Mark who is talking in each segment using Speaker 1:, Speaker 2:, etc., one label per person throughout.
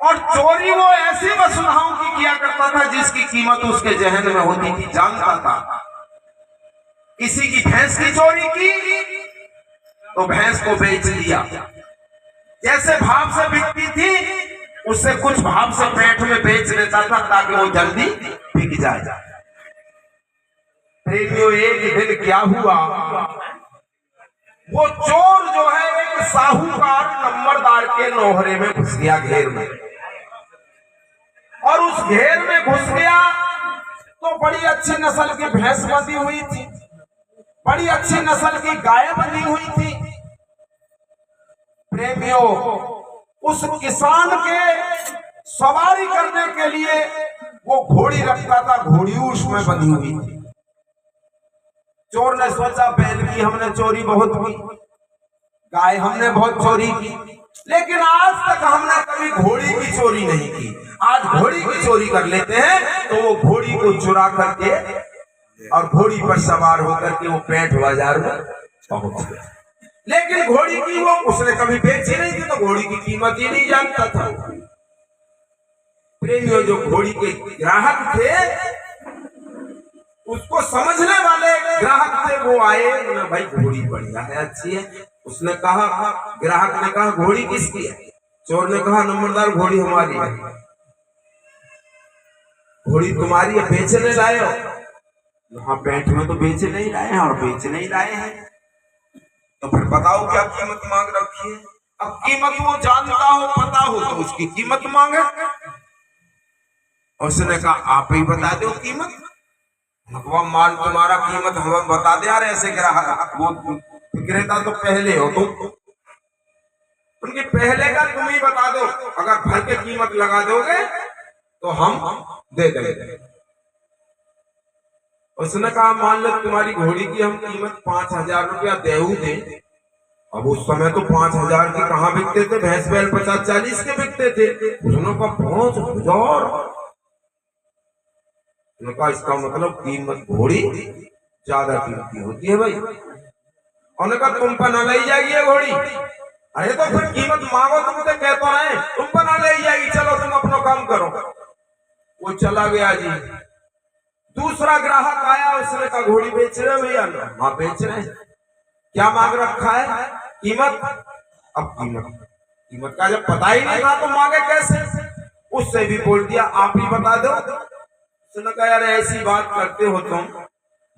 Speaker 1: और चोरी वो ऐसी वसुधाओं की किया करता था जिसकी कीमत उसके जहन में होती थी, जानता था। किसी की भैंस की चोरी की तो भैंस को बेच दिया, जैसे भाव से बिकती थी उससे कुछ भाव से पेट में बेच देता था ताकि वो जल्दी बिक जाए। प्रेमियों, एक दिन क्या हुआ, वो चोर जो है एक साहूकार नंबरदार के नौहरे में घुस गया, घेर में। और उस घेर में घुस गया तो बड़ी अच्छी नस्ल की भैंस बंधी हुई थी, बड़ी अच्छी नस्ल की गाय बंधी हुई थी। प्रेमियों, उस किसान के सवारी करने के लिए वो घोड़ी रखता था, घोड़ी उसमें बंधी हुई थी। चोर ने सोचा बैल की हमने चोरी बहुत की, गाय हमने बहुत चोरी की, लेकिन आज तक हमने कभी घोड़ी की चोरी नहीं की। आज घोड़ी की चोरी कर लेते हैं। तो वो घोड़ी को चुरा करके और घोड़ी पर सवार होकर के वो पेंट बाजार में पहुंच गया। लेकिन घोड़ी की वो उसने कभी बेची नहीं थी, तो घोड़ी की कीमत ही नहीं जानता था। प्रेमियों, जो घोड़ी के ग्राहक थे, उसको समझने वाले ग्राहक थे, वो आए, उन्हें भाई घोड़ी बढ़िया है, अच्छी है। उसने कहा, ग्राहक ने कहा घोड़ी किसकी है? चोर ने कहा नंबरदार घोड़ी हमारी है। घोड़ी तुम्हारी है, बेचने लाए हो? हाँ, पेंट में तो बेचे नहीं लाए हैं और बेच नहीं लाए हैं। तो फिर बताओ क्या कीमत मांग रखी है? अब कीमत वो जानता हो, पता हो तो उसकी कीमत मांगे। उसने कहा आप ही बता दो कीमत। माल तुम्हारा कीमत हम बता दे यार, ऐसे ग्राहक वो विक्रेता तो पहले हो तुम, उनकी पहले का तुम ही बता दो, अगर भर के कीमत लगा दोगे तो हम दे देंगे। उसने कहा मान लो तुम्हारी घोड़ी की हम कीमत 5,000 रुपया देऊ दे। अब उस समय तो 5,000 की कहाँ बिकते थे, भैंस बैल 50-40 के बिकते थे। उसने कहा 5,000। उनका इसका मतलब कीमत घोड़ी ज्यादा कीमती होती है भाई। उनका तुम पर न ले जाएगी घोड़ी। अरे तो फिर कीमत मांगो, तुमसे कह तो रहे तुम पर न ले जाएगी, चलो तुम अपना काम करो। वो चला गया जी। दूसरा ग्राहक आया, उसने कहा घोड़ी बेच रहे हो भैया? हाँ बेच रहे हैं। क्या मांग रखा है? कीमत। अब कीमत का जब पता ही नहीं था तो मांगे कैसे? उससे भी बोल दिया आप ही बता दो। उसने कहा यार ऐसी बात करते हो तुम,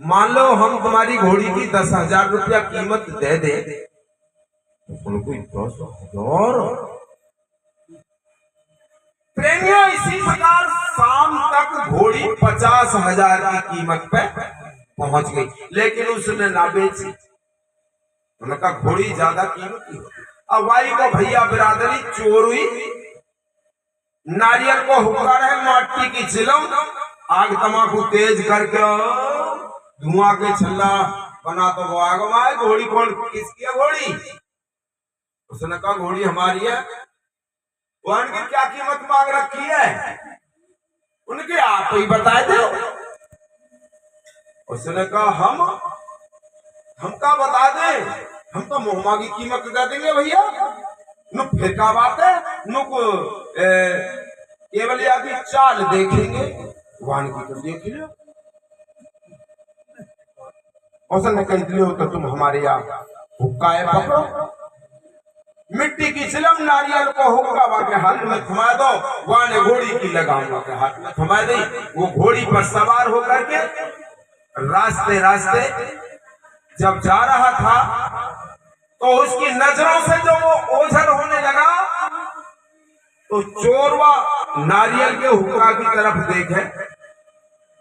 Speaker 1: मान लो हम तुम्हारी घोड़ी की 10,000 रुपया कीमत दे दे। 10,000? प्रेमियों, इसी प्रकार शाम तक घोड़ी 50,000 की कीमत पे पहुंच गई, लेकिन उसने ना बेची। उनका घोड़ी ज्यादा कीमती हो। अब भाई को भैया बिरादरी चोर हुई, नारियल को हुक्का रहे, माटी की चिलम, आग तमाकू तेज करके धुआं के छल्ला बना तो वो आग माए। घोड़ी कौन किसकी है? घोड़ी। उसने कहा घोड़ी हमारी है। उनकी क्या कीमत मांग रखी है? उनकी आप ही बता दो। उसने कहा हम क्या बता दें, हम तो मुहमा की कीमत दे देंगे भैया। नुक फिर क्या बात है, नुक केवल आदि चाल देखेंगे, वाहन की तो देख लो। उसने कह हो तो तुम हमारे यहाँ हुक्का है पकड़ो, मिट्टी की चिलम नारियल को हुक्का के हाथ में थमा दो, वाने घोड़ी की लगाऊंगा के हाथ में थमा दी। वो घोड़ी पर सवार होकर के रास्ते रास्ते जब जा रहा था तो उसकी नजरों से जो वो ओझल होने लगा तो चोरवा नारियल के हुक्का की तरफ देखे,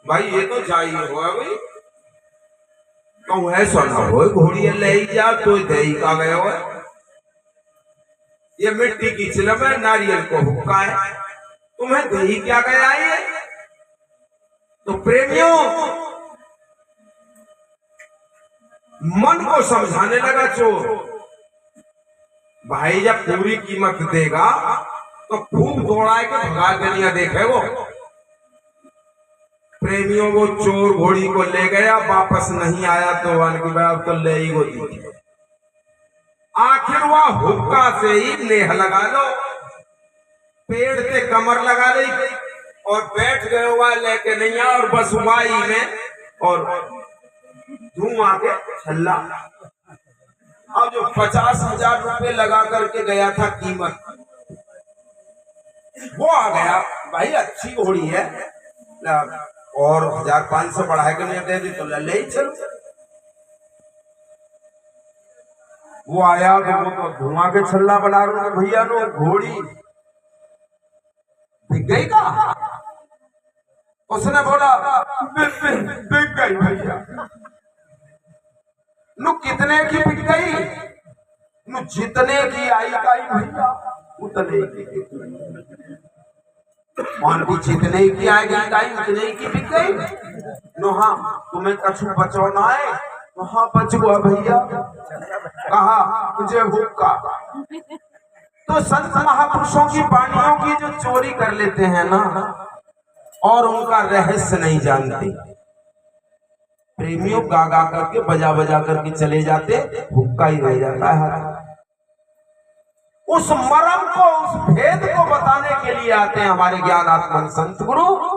Speaker 1: भाई ये तो चाहिए होगा भाई, कहूँ ऐसा ना हो घोड़ी ले जा तो दही का गया हो, ये मिट्टी की चिलम है, नारियल को हुक्का है, तुम्हें दही क्या गया है? तो प्रेमियों, मन को समझाने लगा चोर, भाई जब पूरी कीमत देगा तो खूब दौड़ा के भगा गलियां देखे वो। प्रेमियों, वो चोर घोड़ी को ले गया, वापस नहीं आया तो वन की बात तो ले ही होती। आखिर वह हुक्का से ही नेह लगा लो। पेड़ से कमर लगा ली और बैठ गए हुआ लेके नहीं और बसुमाई में और धुआं के छल्ला। अब जो 50,000 रुपए लगा करके गया था कीमत, वो आ गया। भाई अच्छी घोड़ी है और 1,500 बढ़ा के नहीं दे दी तो ले ही चलो। वो आया तो वो तो धुआं के छल्ला बना रहे भैया नो घोड़ी बिक गई का? उसने बोला बिक गई भैया। नु कितने की बिक गई? नु जितने की आई गई भैया उतने की। मान भी जितने की आई गई उतने की बिक गई। नो हाँ तुम्हें कछु बचवाना है? तो हाँ बच गया भैया। कहा मुझे हुक्का। तो संत महापुरुषों की वाणियों की जो चोरी कर लेते हैं ना और उनका रहस्य नहीं जानते, प्रेमियों गा गा करके बजा बजा करके चले जाते, हुक्का ही रह जाता है। उस मर्म को, उस भेद को बताने के लिए आते हैं हमारे ज्ञानात्मक संत गुरु।